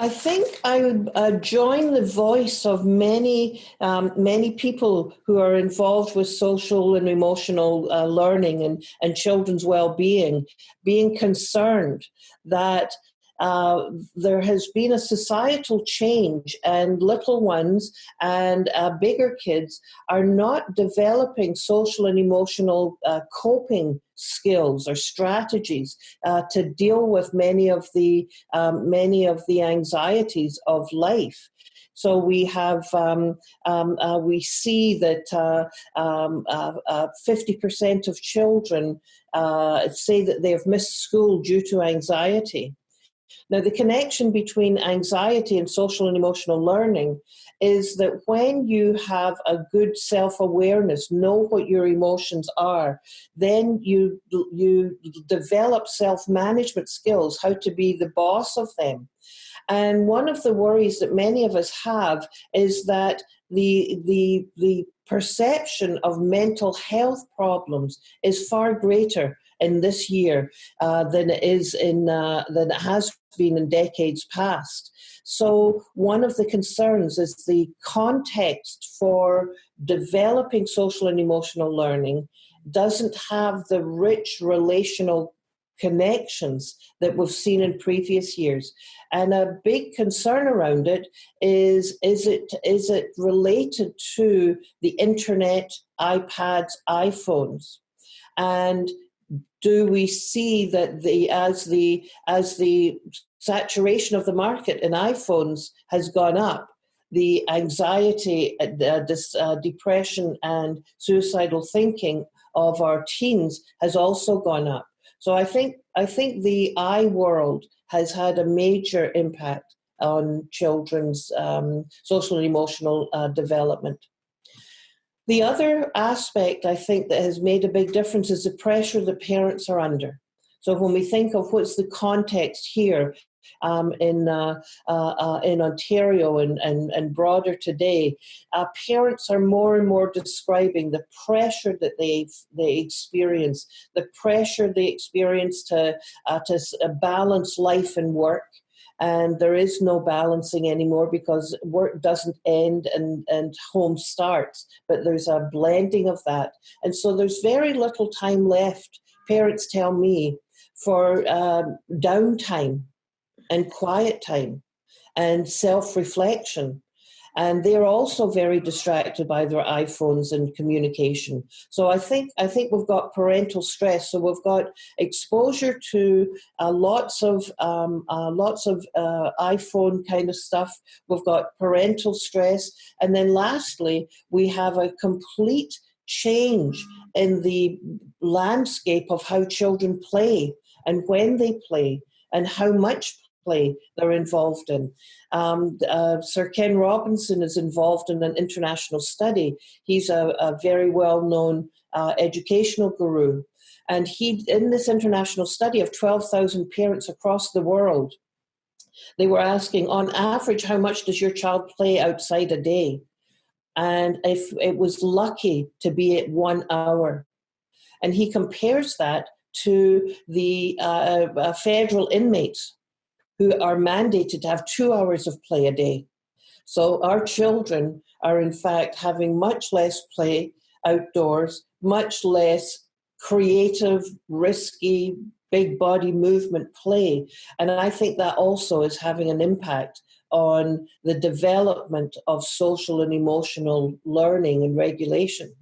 I think I would join the voice of many people who are involved with social and emotional learning and children's well-being, being concerned that there has been a societal change, and little ones and bigger kids are not developing social and emotional coping skills or strategies to deal with many of the anxieties of life. So we have, we see that 50% of children say that they have missed school due to anxiety. Now, the connection between anxiety and social and emotional learning is that when you have a good self-awareness, know what your emotions are, then you develop self-management skills, how to be the boss of them. And one of the worries that many of us have is that the perception of mental health problems is far greater in this year than it has been in decades past. So one of the concerns is the context for developing social and emotional learning doesn't have the rich relational connections that we've seen in previous years. And a big concern around it is it related to the internet, iPads, iPhones? And do we see that as the saturation of the market in iPhones has gone up, the anxiety, depression, and suicidal thinking of our teens has also gone up? So I think the world has had a major impact on children's social and emotional development. The other aspect, I think, that has made a big difference is the pressure that parents are under. So when we think of what's the context here in Ontario and broader today, parents are more and more describing the pressure that they experience, the pressure they experience to balance life and work. And there is no balancing anymore because work doesn't end and home starts, but there's a blending of that. And so there's very little time left, parents tell me, for downtime and quiet time and self-reflection. And they're also very distracted by their iPhones and communication. So I think we've got parental stress. So we've got exposure to lots of iPhone kind of stuff. We've got parental stress, and then lastly, we have a complete change in the landscape of how children play and when they play and how much play they're involved in. Sir Ken Robinson is involved in an international study. He's a very well-known educational guru. And in this international study of 12,000 parents across the world, they were asking, on average, how much does your child play outside a day? And if it was lucky to be at 1 hour. And he compares that to the federal inmates who are mandated to have 2 hours of play a day. So our children are in fact having much less play outdoors, much less creative, risky, big body movement play. And I think that also is having an impact on the development of social and emotional learning and regulation.